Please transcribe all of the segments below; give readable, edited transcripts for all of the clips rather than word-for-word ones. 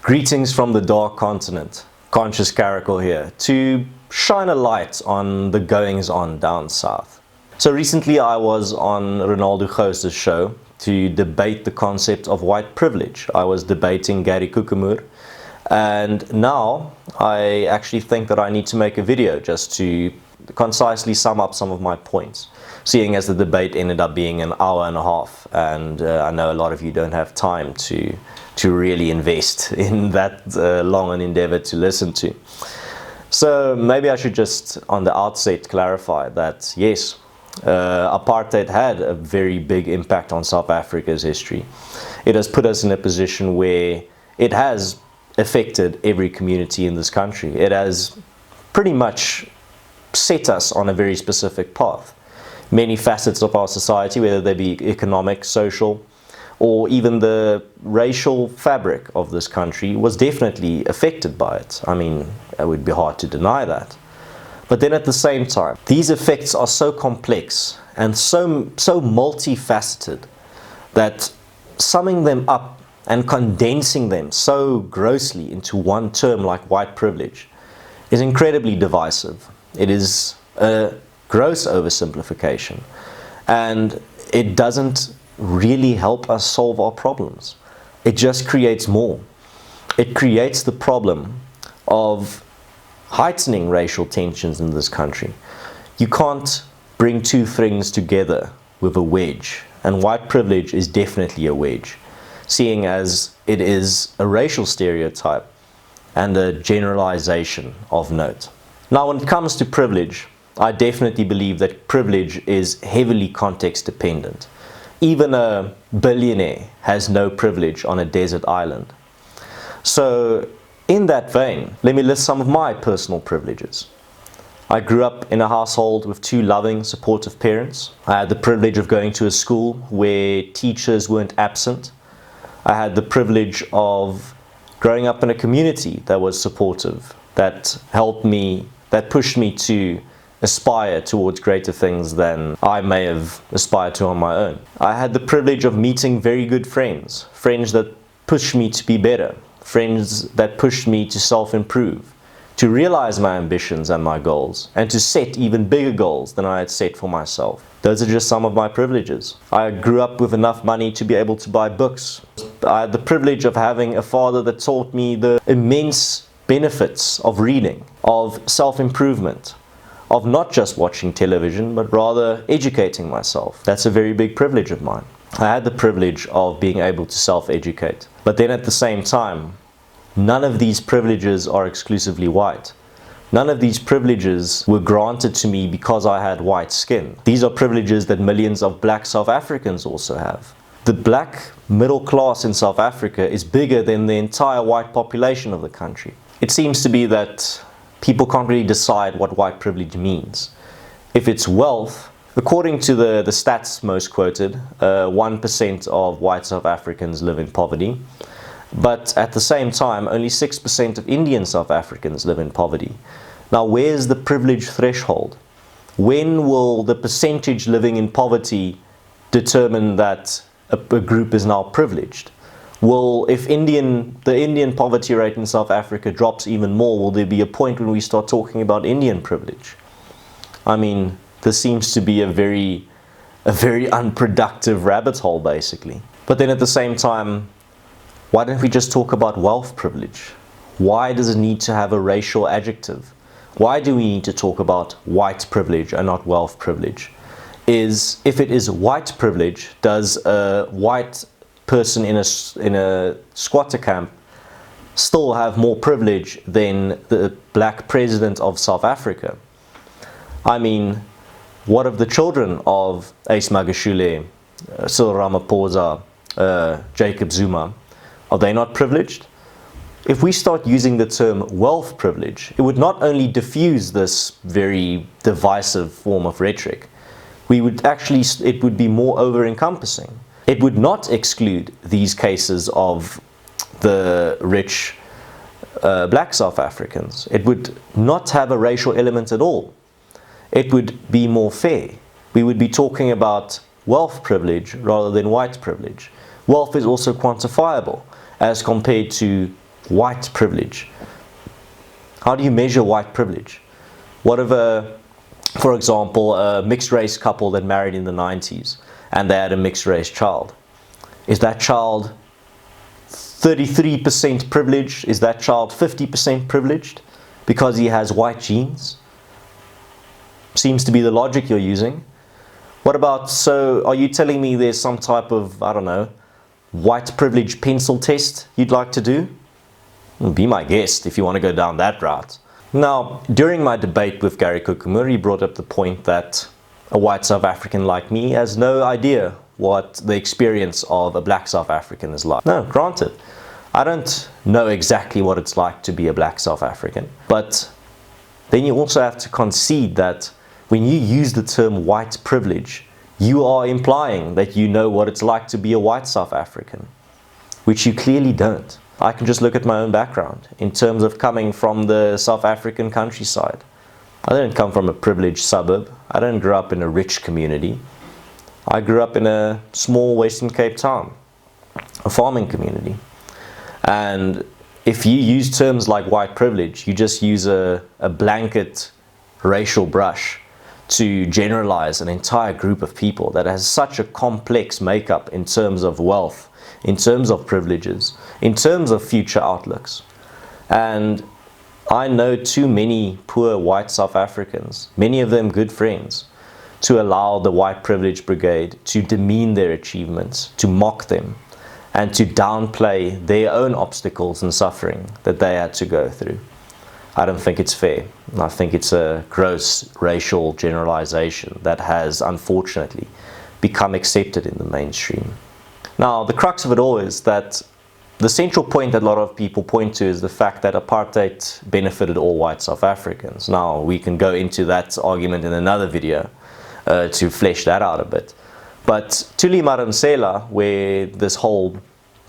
Greetings from the dark continent. Conscious Caracal here to shine a light on the goings on down south. So recently I was on Ronaldo Goose's show to debate the concept of white privilege. I was debating Gary Kukumur, and now I actually think that I need to make a video just to concisely sum up some of my points, seeing as the debate ended up being an hour and a half, and I know a lot of you don't have time to really invest in that long an endeavor to listen to. So maybe I should just on the outset clarify that yes, apartheid had a very big impact on South Africa's history. It has put us in a position where it has affected every community in this country. It has pretty much set us on a very specific path. Many facets of our society, whether they be economic, social, or even the racial fabric of this country, was definitely affected by it. I mean, it would be hard to deny that. But then at the same time, these effects are so complex and so multifaceted that summing them up and condensing them so grossly into one term like white privilege is incredibly divisive. It is a gross oversimplification, and it doesn't really help us solve our problems. It just creates more. It creates the problem of heightening racial tensions in this country. You can't bring two things together with a wedge, and white privilege is definitely a wedge, seeing as it is a racial stereotype and a generalization of note. Now, when it comes to privilege, I definitely believe that privilege is heavily context dependent. Even a billionaire has no privilege on a desert island. So in that vein, let me list some of my personal privileges. I grew up in a household with two loving, supportive parents. I had the privilege of going to a school where teachers weren't absent. I had the privilege of growing up in a community that was supportive, that helped me, that pushed me to aspire towards greater things than I may have aspired to on my own. I had the privilege of meeting very good friends, friends that pushed me to be better, friends that pushed me to self-improve, to realize my ambitions and my goals, and to set even bigger goals than I had set for myself. Those are just some of my privileges. I grew up with enough money to be able to buy books. I had the privilege of having a father that taught me the immense benefits of reading, of self-improvement, of not just watching television, but rather educating myself. That's a very big privilege of mine. I had the privilege of being able to self-educate. But then at the same time, none of these privileges are exclusively white. None of these privileges were granted to me because I had white skin. These are privileges that millions of black South Africans also have. The black middle class in South Africa is bigger than the entire white population of the country. It seems to be that people can't really decide what white privilege means. If it's wealth, according to the stats most quoted, 1% of white South Africans live in poverty. But at the same time, only 6% of Indian South Africans live in poverty. Now, where's the privilege threshold? When will the percentage living in poverty determine that a group is now privileged? If the Indian poverty rate in South Africa drops even more, will there be a point when we start talking about Indian privilege? I mean, this seems to be a very unproductive rabbit hole, basically. But then at the same time, why don't we just talk about wealth privilege? Why does it need to have a racial adjective? Why do we need to talk about white privilege and not wealth privilege? If it is white privilege, does a white person in a squatter camp still have more privilege than the black president of South Africa? I mean, what of the children of Ace Magashule, Cyril Ramaphosa, Jacob Zuma? Are they not privileged? If we start using the term wealth privilege, it would not only diffuse this very divisive form of rhetoric, it would be more over-encompassing. It would not exclude these cases of the rich black South Africans. It would not have a racial element at all. It would be more fair. We would be talking about wealth privilege rather than white privilege. Wealth is also quantifiable as compared to White privilege. How do you measure white privilege? What if for example, a mixed race couple that married in the 90s and they had a mixed race child? Is that child 33% privileged? Is that child 50% privileged because he has white genes? Seems to be the logic you're using. What about, so are you telling me there's some type of, I don't know, white privilege pencil test you'd like to do? Be my guest if you want to go down that route. Now, during my debate with Gary Kukumura, he brought up the point that a white South African like me has no idea what the experience of a black South African is like. No, granted, I don't know exactly what it's like to be a black South African, but then you also have to concede that when you use the term white privilege, you are implying that you know what it's like to be a white South African, which you clearly don't. I can just look at my own background in terms of coming from the South African countryside. I didn't come from a privileged suburb. I didn't grow up in a rich community. I grew up in a small Western Cape town, a farming community. And if you use terms like white privilege, you just use a blanket racial brush to generalize an entire group of people that has such a complex makeup in terms of wealth, in terms of privileges, in terms of future outlooks. And I know too many poor white South Africans, many of them good friends, to allow the white privilege brigade to demean their achievements, to mock them, and to downplay their own obstacles and suffering that they had to go through. I don't think it's fair. I think it's a gross racial generalization that has unfortunately become accepted in the mainstream. Now, the crux of it all is that the central point that a lot of people point to is the fact that apartheid benefited all white South Africans. Now, we can go into that argument in another video to flesh that out a bit. But Thuli Madonsela, where this whole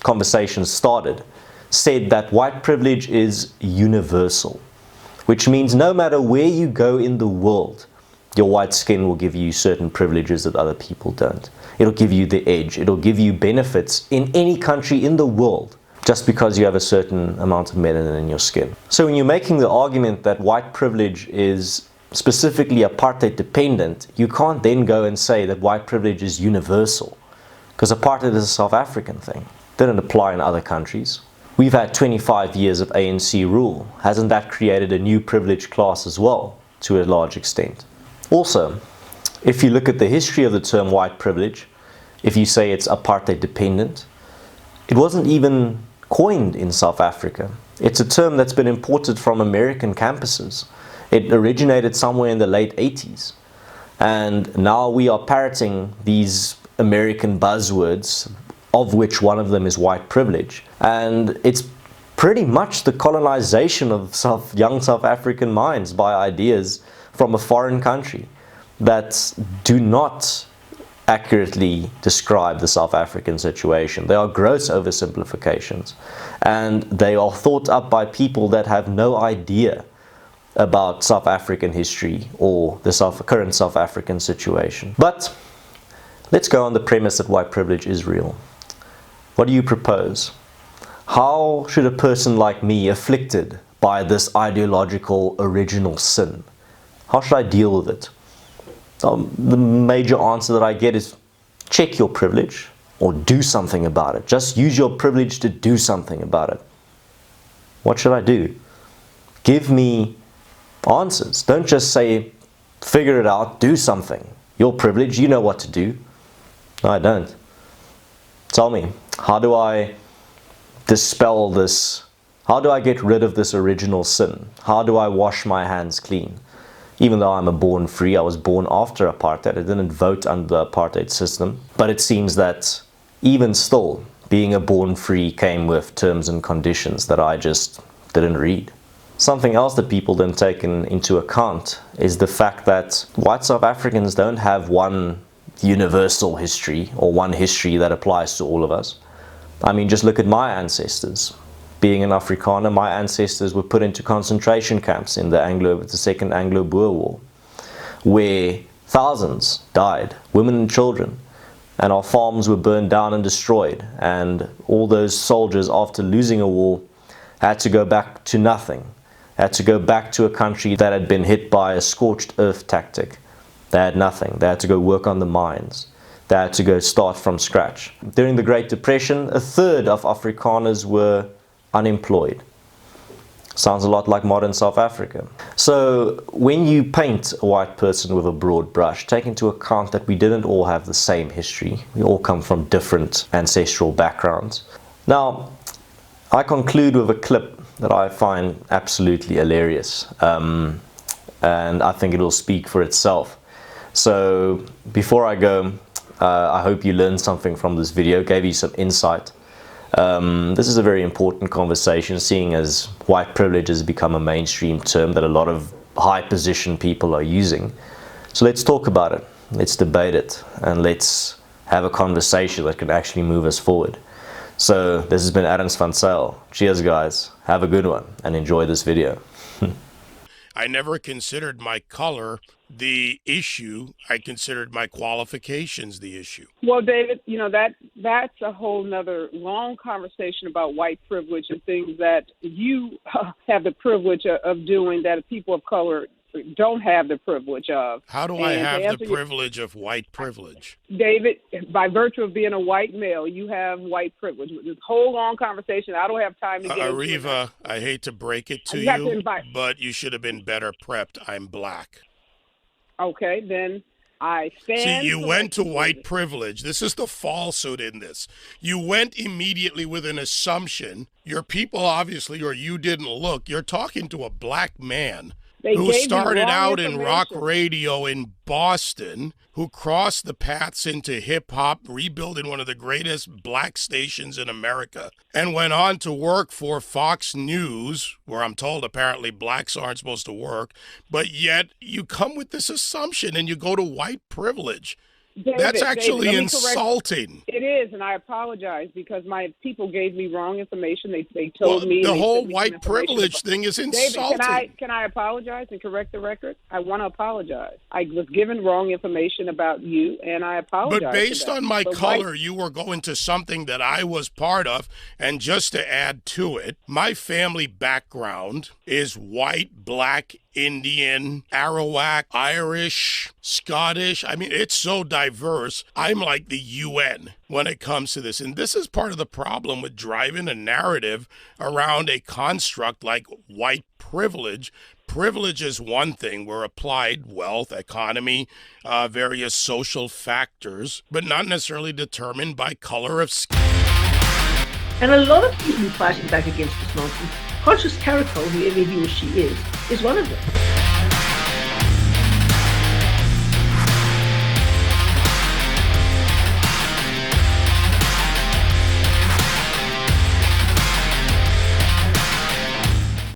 conversation started, said that white privilege is universal, which means no matter where you go in the world, your white skin will give you certain privileges that other people don't. It'll give you the edge. It'll give you benefits in any country in the world just because you have a certain amount of melanin in your skin. So when you're making the argument that white privilege is specifically apartheid dependent, you can't then go and say that white privilege is universal, because apartheid is a South African thing. It didn't apply in other countries. We've had 25 years of ANC rule. Hasn't that created a new privileged class as well, to a large extent? Also, if you look at the history of the term white privilege, if you say it's apartheid dependent, it wasn't even coined in South Africa. It's a term that's been imported from American campuses. It originated somewhere in the late 80s. And now we are parroting these American buzzwords, of which one of them is white privilege. And it's pretty much the colonization of young South African minds by ideas from a foreign country that do not accurately describe the South African situation. They are gross oversimplifications, and they are thought up by people that have no idea about South African history or the current South African situation. But let's go on the premise that white privilege is real. What do you propose? How should a person like me, afflicted by this ideological original sin, how should I deal with it? The major answer that I get is check your privilege or do something about it. Just use your privilege to do something about it. What should I do? Give me answers. Don't just say, figure it out, do something. Your privilege, you know what to do. No, I don't. Tell me, how do I dispel this? How do I get rid of this original sin? How do I wash my hands clean? Even though I'm a born free, I was born after apartheid. I didn't vote under the apartheid system. But it seems that even still, being a born free came with terms and conditions that I just didn't read. Something else that people didn't take into account is the fact that white South Africans don't have one universal history or one history that applies to all of us. I mean, just look at my ancestors. Being an Afrikaner, my ancestors were put into concentration camps in the Second Anglo-Boer War, where thousands died, women and children, and our farms were burned down and destroyed. And all those soldiers, after losing a war, had to go back to nothing, had to go back to a country that had been hit by a scorched earth tactic. They had nothing. They had to go work on the mines. They had to go start from scratch. During the Great Depression, a third of Afrikaners were unemployed. Sounds a lot like modern South Africa. So when you paint a white person with a broad brush, take into account that we didn't all have the same history. We all come from different ancestral backgrounds. Now, I conclude with a clip that I find absolutely hilarious, and I think it'll speak for itself. So before I go, I hope you learned something from this video, gave you some insight. This is a very important conversation, seeing as white privilege has become a mainstream term that a lot of high position people are using. So let's talk about it, let's debate it, and let's have a conversation that can actually move us forward. So this has been Adams van Zyl. Cheers guys, have a good one and enjoy this video. I never considered my color the issue. I considered my qualifications the issue. Well, David, you know, that's a whole nother long conversation about white privilege and things that you have the privilege of doing that people of color don't have the privilege of. How do I have the privilege of white privilege? David, by virtue of being a white male, you have white privilege. This whole long conversation, I don't have time to get into it. Ariva, I hate to break it to you, but you should have been better prepped. I'm black. Okay, then I stand. See, you went to white privilege. This is the falsehood in this. You went immediately with an assumption. Your people, obviously, or you didn't look. You're talking to a black man who started out in rock radio in Boston, who crossed the paths into hip-hop, rebuilding one of the greatest black stations in America, and went on to work for Fox News, where I'm told apparently blacks aren't supposed to work, but yet you come with this assumption and you go to white privilege. David, that's actually insulting. It is, and I apologize because my people gave me wrong information. They told me the whole white privilege thing is insulting. David, can I apologize and correct the record? I want to apologize. I was given wrong information about you, and I apologize. But based on my color, you were going to something that I was part of, and just to add to it, my family background is white, black, Indian, Arawak, Irish, Scottish. I mean, it's so diverse. I'm like the UN when it comes to this. And this is part of the problem with driving a narrative around a construct like white privilege. Privilege is one thing. We're applied wealth, economy, various social factors, but not necessarily determined by color of skin. And a lot of people fighting back against this nonsense. Conscious Caracal, whoever he or she is one of them.